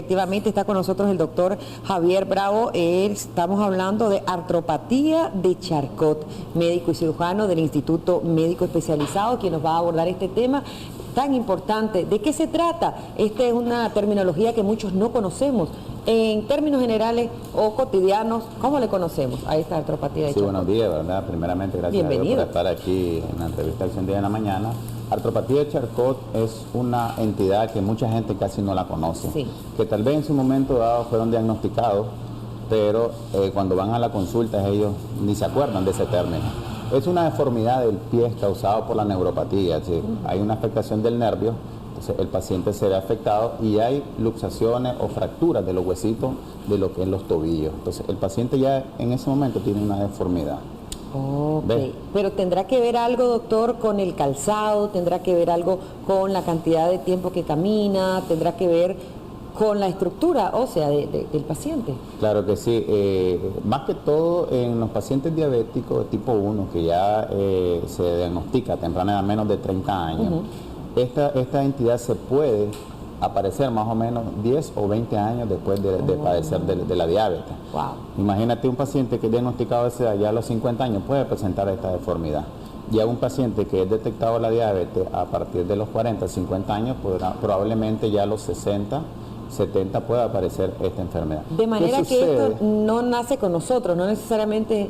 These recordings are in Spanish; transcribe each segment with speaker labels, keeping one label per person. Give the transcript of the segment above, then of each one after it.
Speaker 1: Efectivamente está con nosotros el doctor Javier Bravo. Estamos hablando de artropatía de Charcot, médico y cirujano del Instituto Médico Especializado, quien nos va a abordar este tema tan importante. ¿De qué se trata? Esta es una terminología que muchos no conocemos. En términos generales o cotidianos, ¿cómo le conocemos a esta artropatía de Charcot?
Speaker 2: Sí, buenos días, ¿verdad? Primeramente, gracias a Dios por estar aquí en la entrevista del Día de la Mañana. Artropatía de Charcot es una entidad que mucha gente casi no la conoce,
Speaker 1: sí,
Speaker 2: que tal vez en su momento dado fueron diagnosticados, pero cuando van a la consulta ellos ni se acuerdan de ese término. Es una deformidad del pie causada por la neuropatía, ¿sí? Hay una afectación del nervio, entonces el paciente se ve afectado y hay luxaciones o fracturas de los huesitos de lo que es los tobillos. Entonces el paciente ya en ese momento tiene una deformidad.
Speaker 1: Ok, pero ¿tendrá que ver algo, doctor, con el calzado? ¿Tendrá que ver algo con la cantidad de tiempo que camina? ¿Tendrá que ver con la estructura ósea del paciente?
Speaker 2: Claro que sí, más que todo en los pacientes diabéticos de tipo 1 que ya se diagnostica a temprana edad, menos de 30 años, esta entidad se puede aparecer más o menos 10 o 20 años después de padecer de la diabetes.
Speaker 1: Wow.
Speaker 2: Imagínate un paciente que es diagnosticado a esa edad, ya a los 50 años puede presentar esta deformidad. Ya un paciente que es detectado la diabetes a partir de los 40, 50 años, probablemente ya a los 60, 70 pueda aparecer esta enfermedad.
Speaker 1: De manera que esto no nace con nosotros, no necesariamente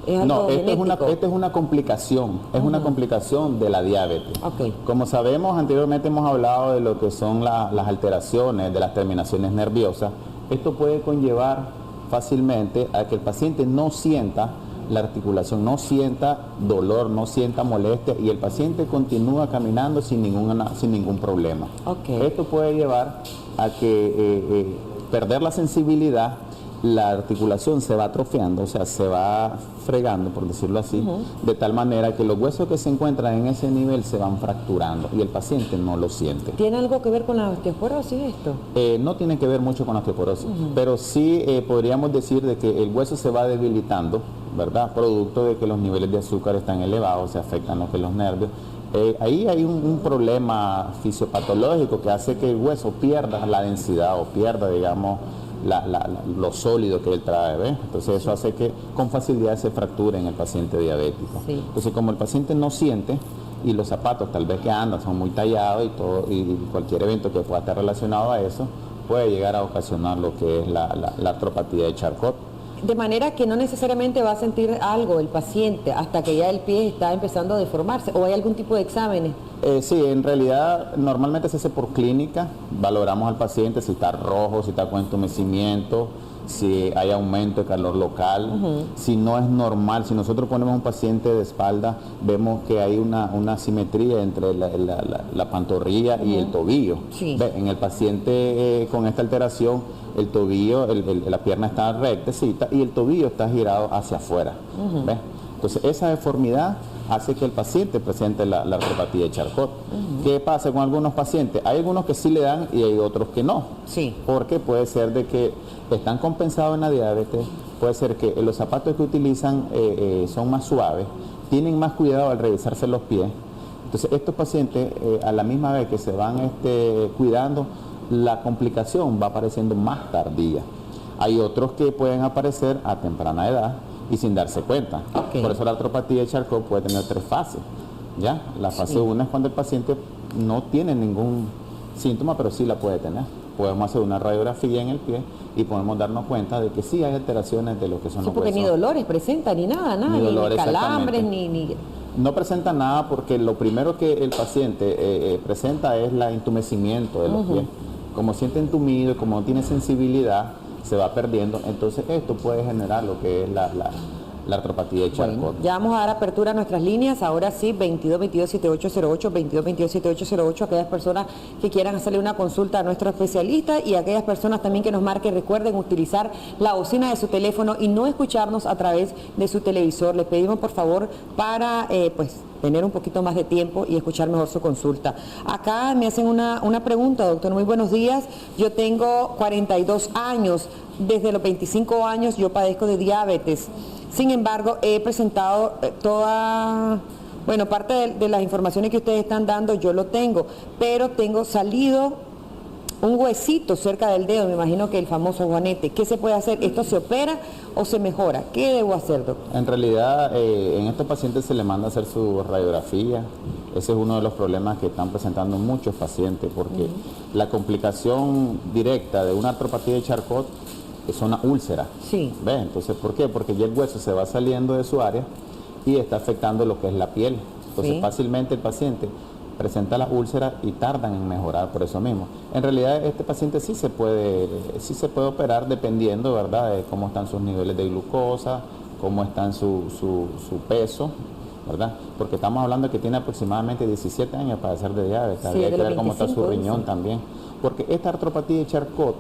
Speaker 1: es algo
Speaker 2: no,
Speaker 1: genético.
Speaker 2: Esta es una complicación, es una complicación de la diabetes.
Speaker 1: Okay.
Speaker 2: Como sabemos, anteriormente hemos hablado de lo que son las alteraciones de las terminaciones nerviosas. Esto puede conllevar fácilmente a que el paciente no sienta la articulación, no sienta dolor, no sienta molestia y el paciente continúa caminando sin ningún problema.
Speaker 1: Okay.
Speaker 2: Esto puede llevar a que perder la sensibilidad, la articulación se va atrofiando, o sea, se va fregando, por decirlo así, de tal manera que los huesos que se encuentran en ese nivel se van fracturando y el paciente no lo siente.
Speaker 1: ¿Tiene algo que ver con la osteoporosis esto?
Speaker 2: No tiene que ver mucho con la osteoporosis, pero sí podríamos decir de que el hueso se va debilitando, ¿verdad? Producto de que los niveles de azúcar están elevados, se afectan lo que los nervios. Ahí hay un problema fisiopatológico que hace que el hueso pierda la densidad o pierda, digamos, lo sólido que él trae, ¿ves? Entonces eso hace que con facilidad se fracture en el paciente diabético.
Speaker 1: Sí.
Speaker 2: Entonces como el paciente no siente y los zapatos tal vez que andan son muy tallados y todo, y cualquier evento que pueda estar relacionado a eso puede llegar a ocasionar lo que es la artropatía de Charcot.
Speaker 1: De manera que no necesariamente va a sentir algo el paciente hasta que ya el pie está empezando a deformarse, ¿o hay algún tipo de exámenes?
Speaker 2: Sí, en realidad normalmente se hace por clínica, valoramos al paciente si está rojo, si está con entumecimiento, si hay aumento de calor local, si no es normal, si nosotros ponemos un paciente de espalda, vemos que hay una asimetría entre la pantorrilla y el tobillo.
Speaker 1: Sí.
Speaker 2: En el paciente con esta alteración, el tobillo, la pierna está rectecita y el tobillo está girado hacia afuera. ¿Ves? Entonces esa deformidad hace que el paciente presente la artropatía de Charcot. ¿Qué pasa con algunos pacientes? Hay algunos que sí le dan y hay otros que no.
Speaker 1: Sí.
Speaker 2: Porque puede ser de que están compensados en la diabetes, puede ser que los zapatos que utilizan son más suaves, tienen más cuidado al revisarse los pies. Entonces estos pacientes a la misma vez que se van cuidando, la complicación va apareciendo más tardía. Hay otros que pueden aparecer a temprana edad y sin darse cuenta.
Speaker 1: Okay.
Speaker 2: Por eso la artropatía de Charcot puede tener 3 fases. ¿Ya? La fase 1 es cuando el paciente no tiene ningún síntoma, pero sí la puede tener. Podemos hacer una radiografía en el pie y podemos darnos cuenta de que sí hay alteraciones de lo que son
Speaker 1: Sí,
Speaker 2: los
Speaker 1: porque
Speaker 2: huesos.
Speaker 1: ni dolores presenta, ni nada,
Speaker 2: Ni dolores,
Speaker 1: calambres,
Speaker 2: exactamente. No presenta nada porque lo primero que el paciente presenta es el entumecimiento de los pies. Como siente entumido y como no tiene sensibilidad, se va perdiendo. Entonces esto puede generar lo que es la artropatía de Charcot.
Speaker 1: Bueno, ya vamos a dar apertura a nuestras líneas, ahora sí, 2222-7808, 2222-7808, aquellas personas que quieran hacerle una consulta a nuestro especialista y aquellas personas también que nos marquen, recuerden utilizar la bocina de su teléfono y no escucharnos a través de su televisor. Les pedimos por favor para tener un poquito más de tiempo y escuchar mejor su consulta. Acá me hacen una pregunta, doctor, muy buenos días, yo tengo 42 años, desde los 25 años yo padezco de diabetes. Sin embargo, he presentado parte de las informaciones que ustedes están dando, yo lo tengo, pero tengo salido un huesito cerca del dedo, me imagino que el famoso juanete. ¿Qué se puede hacer? ¿Esto se opera o se mejora? ¿Qué debo hacer, doctor?
Speaker 2: En realidad, en estos pacientes se les manda a hacer su radiografía. Ese es uno de los problemas que están presentando muchos pacientes, porque la complicación directa de una artropatía de Charcot es una úlcera.
Speaker 1: Sí.
Speaker 2: ¿Ves? Entonces, ¿por qué? Porque ya el hueso se va saliendo de su área y está afectando lo que es la piel. Entonces, fácilmente el paciente presenta las úlceras y tardan en mejorar por eso mismo. En realidad, este paciente sí se puede operar dependiendo, ¿verdad?, de cómo están sus niveles de glucosa, cómo está su peso, ¿verdad? Porque estamos hablando de que tiene aproximadamente 17 años para hacer de diabetes. Habría que ver cómo está su riñón también. Porque esta artropatía de Charcot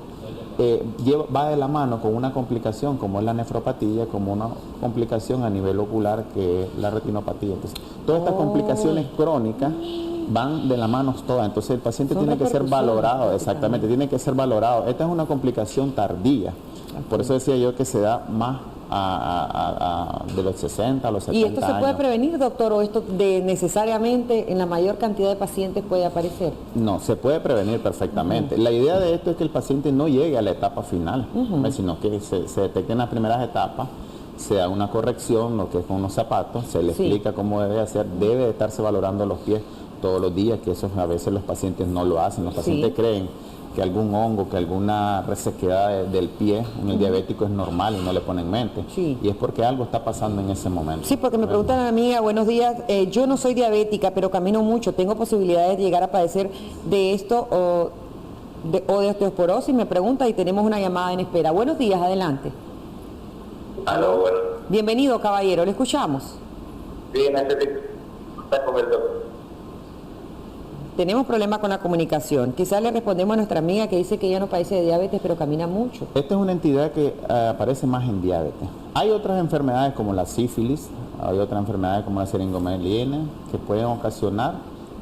Speaker 2: va de la mano con una complicación como es la nefropatía, como una complicación a nivel ocular que es la retinopatía. Entonces, todas estas complicaciones crónicas van de la mano todas. Entonces, el paciente tiene que ser valorado, exactamente, tiene que ser valorado. Esta es una complicación tardía. Por eso decía yo que se da más de los 60 a los 70 años.
Speaker 1: ¿Y esto se puede prevenir, doctor, o esto necesariamente en la mayor cantidad de pacientes puede aparecer?
Speaker 2: No, se puede prevenir perfectamente. La idea de esto es que el paciente no llegue a la etapa final, sino que se detecten las primeras etapas, se da una corrección, lo que es con unos zapatos, se le explica cómo debe hacer, debe de estarse valorando los pies todos los días, que eso a veces los pacientes no lo hacen. Los pacientes creen que algún hongo, que alguna resequedad del pie en el diabético es normal y no le ponen en mente. Y es porque algo está pasando en ese momento.
Speaker 1: Sí, porque me preguntan a la amiga, buenos días, yo no soy diabética, pero camino mucho, ¿tengo posibilidades de llegar a padecer de esto o de osteoporosis? Me pregunta y tenemos una llamada en espera. Buenos días, adelante.
Speaker 3: Aló, bueno.
Speaker 1: Bienvenido, caballero, le escuchamos.
Speaker 3: Sí, necesito estar con el doctor.
Speaker 1: Tenemos problemas con la comunicación. Quizás le respondemos a nuestra amiga que dice que ella no padece de diabetes, pero camina mucho.
Speaker 2: Esta es una entidad que aparece más en diabetes. Hay otras enfermedades como la sífilis, hay otras enfermedades como la seringomelina que pueden ocasionar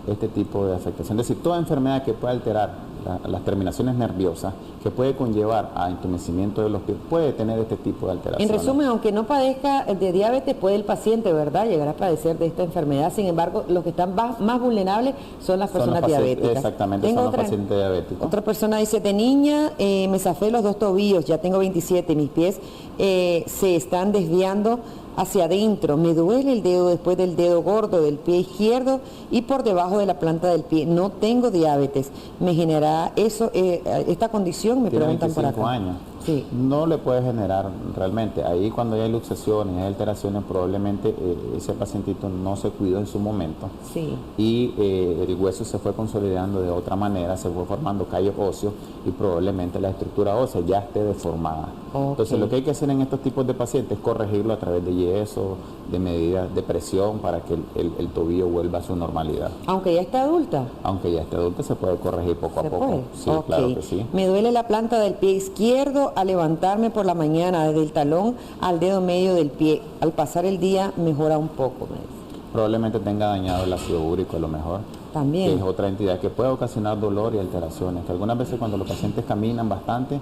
Speaker 2: este tipo de afectación. Es decir, toda enfermedad que pueda alterar las terminaciones nerviosas, que puede conllevar a entumecimiento de los pies, puede tener este tipo de alteraciones.
Speaker 1: En resumen, aunque no padezca de diabetes, puede el paciente, ¿verdad?, llegar a padecer de esta enfermedad. Sin embargo, los que están más vulnerables son las personas diabéticas.
Speaker 2: Exactamente, son los pacientes diabéticos.
Speaker 1: Otra persona dice, de niña me zafé los 2 tobillos, ya tengo 27, mis pies se están desviando hacia adentro, me duele el dedo después del dedo gordo del pie izquierdo y por debajo de la planta del pie. No tengo diabetes, me generará eso, esta condición, me preguntan por acá.
Speaker 2: 25 años.
Speaker 1: Sí.
Speaker 2: No le puede generar realmente. Ahí cuando hay luxaciones, hay alteraciones, probablemente ese pacientito no se cuidó en su momento.
Speaker 1: Sí.
Speaker 2: Y el hueso se fue consolidando de otra manera, se fue formando callos óseos y probablemente la estructura ósea ya esté deformada. Entonces lo que hay que hacer en estos tipos de pacientes es corregirlo a través de yeso, de medidas de presión para que el tobillo vuelva a su normalidad.
Speaker 1: Aunque ya esté adulta.
Speaker 2: Aunque ya esté adulta se puede corregir poco a poco. Sí, claro que sí.
Speaker 1: Me duele la planta del pie izquierdo a levantarme por la mañana, desde el talón al dedo medio del pie. Al pasar el día mejora un poco.
Speaker 2: Probablemente tenga dañado el ácido úrico a lo mejor.
Speaker 1: También.
Speaker 2: Que es otra entidad que puede ocasionar dolor y alteraciones. Que algunas veces cuando los pacientes caminan bastante,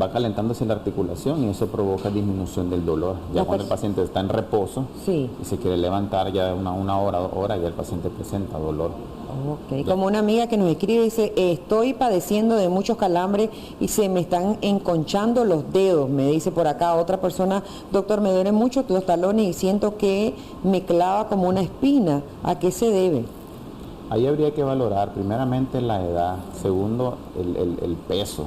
Speaker 2: va calentándose la articulación y eso provoca disminución del dolor. Ya cuando el paciente está en reposo y se quiere levantar ya una hora, 2 horas, ya el paciente presenta dolor.
Speaker 1: Como una amiga que nos escribe, dice, estoy padeciendo de muchos calambres y se me están enconchando los dedos, me dice por acá otra persona, doctor, me duelen mucho los talones y siento que me clava como una espina. ¿A qué se debe?
Speaker 2: Ahí habría que valorar primeramente la edad, segundo el peso,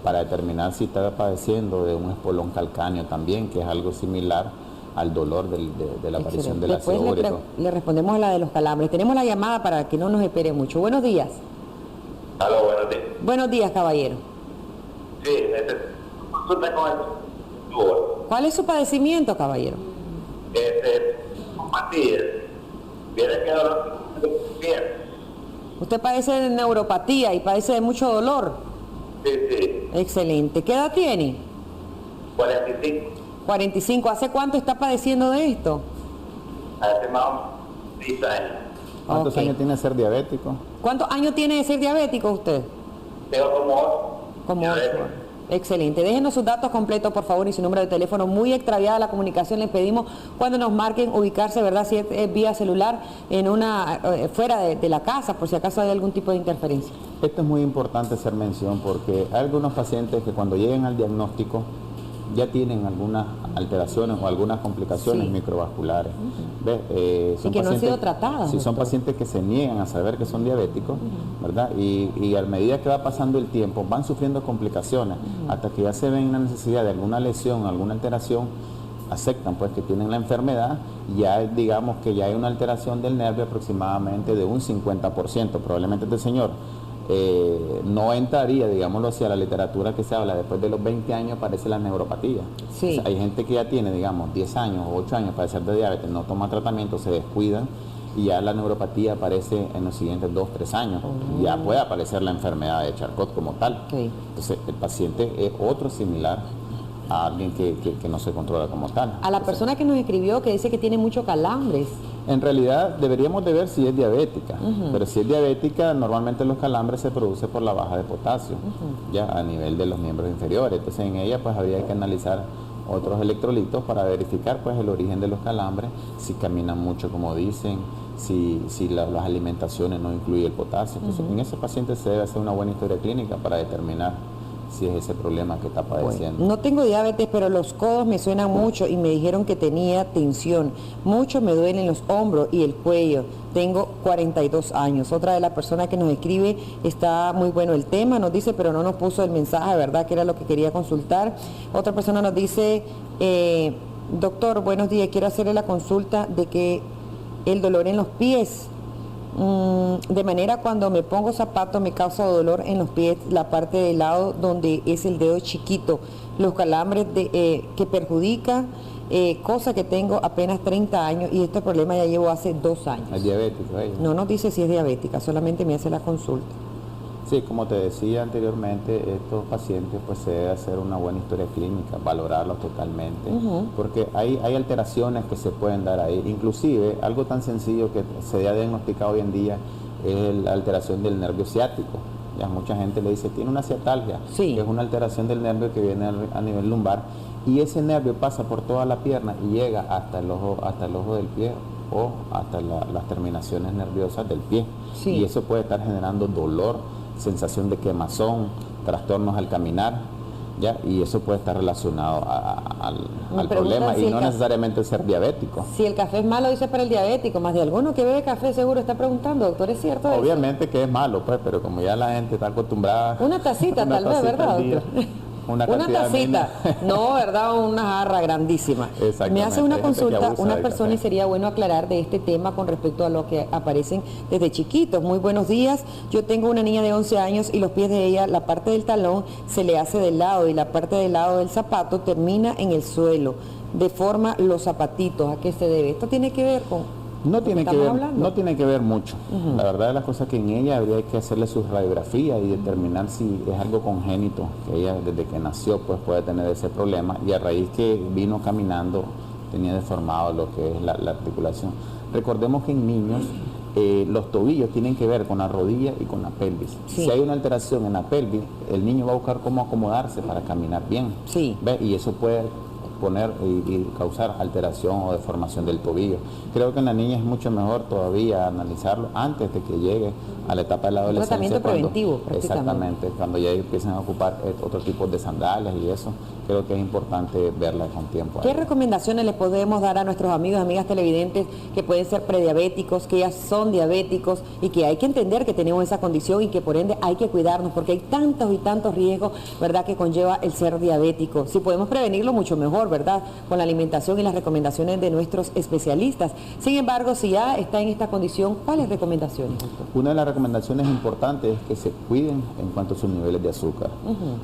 Speaker 2: para determinar si está padeciendo de un espolón calcáneo también, que es algo similar al dolor de la aparición del ácido úrico.
Speaker 1: Le respondemos a la de los calambres. Tenemos la llamada para que no nos espere mucho. Buenos días.
Speaker 3: Aló, buenos días.
Speaker 1: Buenos días, caballero.
Speaker 3: Sí, consulta con el doctor.
Speaker 1: ¿Cuál es su padecimiento, caballero?
Speaker 3: Neuropatía. Viene que dolor bien.
Speaker 1: Usted padece de neuropatía y padece de mucho dolor.
Speaker 3: Sí.
Speaker 1: Excelente. ¿Qué edad tiene?
Speaker 3: 45.
Speaker 1: 45. ¿Hace cuánto está padeciendo de esto?
Speaker 3: Hace más o menos 10 años.
Speaker 2: ¿Cuántos años tiene de ser diabético?
Speaker 1: ¿Cuántos años tiene de ser diabético usted?
Speaker 3: Tengo como 8.
Speaker 1: Como 8. Excelente. Déjenos sus datos completos, por favor, y su número de teléfono. Muy extraviada la comunicación. Les pedimos cuando nos marquen ubicarse, ¿verdad? Si es vía celular, en fuera de la casa, por si acaso hay algún tipo de interferencia.
Speaker 2: Esto es muy importante hacer mención porque hay algunos pacientes que cuando llegan al diagnóstico ya tienen algunas alteraciones o algunas complicaciones microvasculares.
Speaker 1: Y que no han sido tratadas.
Speaker 2: Sí, son pacientes que se niegan a saber que son diabéticos, ¿verdad? Y a medida que va pasando el tiempo van sufriendo complicaciones hasta que ya se ven la necesidad de alguna lesión, alguna alteración, aceptan pues que tienen la enfermedad, ya digamos que ya hay una alteración del nervio aproximadamente de un 50%. Probablemente este señor no entraría, digámoslo así, a la literatura que se habla, después de los 20 años aparece la neuropatía.
Speaker 1: Sí.
Speaker 2: O sea, hay gente que ya tiene, digamos, 10 años o 8 años para ser de diabetes, no toma tratamiento, se descuidan y ya la neuropatía aparece en los siguientes 2-3 años. Y ya puede aparecer la enfermedad de Charcot como tal. Entonces el paciente es otro similar a alguien que no se controla como tal.
Speaker 1: A la persona que nos escribió que dice que tiene muchos calambres.
Speaker 2: En realidad deberíamos de ver si es diabética, pero si es diabética normalmente los calambres se producen por la baja de potasio, ya a nivel de los miembros inferiores. Entonces en ella pues habría que analizar otros electrolitos para verificar pues el origen de los calambres, si caminan mucho como dicen, si las alimentaciones no incluyen el potasio. Entonces en ese paciente se debe hacer una buena historia clínica para determinar si es ese problema que está padeciendo.
Speaker 1: No tengo diabetes, pero los codos me suenan mucho y me dijeron que tenía tensión. Mucho me duelen los hombros y el cuello. Tengo 42 años. Otra de las personas que nos escribe, está muy bueno el tema, nos dice, pero no nos puso el mensaje, ¿verdad? Que era lo que quería consultar. Otra persona nos dice, doctor, buenos días, quiero hacerle la consulta de que el dolor en los pies. De manera cuando me pongo zapatos me causa dolor en los pies, la parte del lado donde es el dedo chiquito, los calambres que perjudica, cosa que tengo apenas 30 años y este problema ya llevo hace 2 años.
Speaker 2: ¿Es diabético ella?
Speaker 1: No nos dice si es diabética, solamente me hace la consulta.
Speaker 2: Sí, como te decía anteriormente, estos pacientes pues se debe hacer una buena historia clínica, valorarlos totalmente, porque hay alteraciones que se pueden dar ahí. Inclusive, algo tan sencillo que se ha diagnosticado hoy en día es la alteración del nervio ciático. Ya mucha gente le dice, tiene una ciatalgia, que es una alteración del nervio que viene a nivel lumbar, y ese nervio pasa por toda la pierna y llega hasta el ojo del pie o hasta las terminaciones nerviosas del pie. Y eso puede estar generando dolor, sensación de quemazón, trastornos al caminar, ¿ya? Y eso puede estar relacionado al problema y no necesariamente ser diabético.
Speaker 1: Si el café es malo, dice para el diabético, más de alguno que bebe café seguro está preguntando, doctor, ¿es cierto eso?
Speaker 2: Obviamente que es malo, pues, pero como ya la gente está acostumbrada...
Speaker 1: Una tacita tal vez, ¿verdad, doctor?
Speaker 2: Una
Speaker 1: tacita, no, ¿verdad? Una jarra grandísima. Me hace una consulta una persona y sería bueno aclarar de este tema con respecto a lo que aparecen desde chiquitos. Muy buenos días, yo tengo una niña de 11 años y los pies de ella, la parte del talón se le hace del lado y la parte del lado del zapato termina en el suelo, deforma los zapatitos. ¿A qué se debe? Esto tiene que ver con...
Speaker 2: No tiene que ver mucho. La verdad de las cosas que en ella habría que hacerle su radiografía y determinar si es algo congénito, que ella desde que nació pues puede tener ese problema y a raíz que vino caminando tenía deformado lo que es la articulación. Recordemos que en niños los tobillos tienen que ver con la rodilla y con la pelvis. Si hay una alteración en la pelvis, el niño va a buscar cómo acomodarse para caminar bien. ¿Ve? Y eso puede poner y causar alteración o deformación del tobillo. Creo que en la niña es mucho mejor todavía analizarlo antes de que llegue a la etapa de la adolescencia.
Speaker 1: Un tratamiento preventivo,
Speaker 2: exactamente, cuando ya empiezan a ocupar otro tipo de sandalias y eso, creo que es importante verla con tiempo.
Speaker 1: ¿Qué recomendaciones les podemos dar a nuestros amigos y amigas televidentes que pueden ser prediabéticos, que ya son diabéticos y que hay que entender que tenemos esa condición y que por ende hay que cuidarnos porque hay tantos y tantos riesgos, ¿verdad?, que conlleva el ser diabético? Si podemos prevenirlo, mucho mejor, ¿verdad?, con la alimentación y las recomendaciones de nuestros especialistas. Sin embargo, si ya está en esta condición, ¿cuáles recomendaciones, doctor?
Speaker 2: Una de las recomendaciones importantes es que se cuiden en cuanto a sus niveles de azúcar.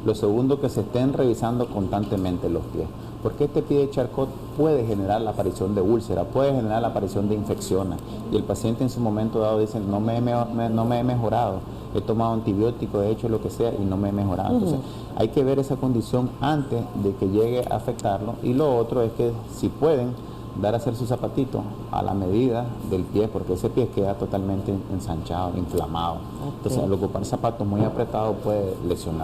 Speaker 2: Lo segundo, que se estén revisando constantemente los pies, porque este pie de Charcot puede generar la aparición de úlceras, puede generar la aparición de infecciones, y el paciente en su momento dado dice, no me he mejorado, he tomado antibióticos, he hecho lo que sea y no me he mejorado. Entonces, hay que ver esa condición antes de que llegue a afectarlo. Y lo otro es que si pueden dar a hacer su zapatito a la medida del pie, porque ese pie queda totalmente ensanchado, inflamado. Entonces, al ocupar zapatos muy apretados puede lesionar.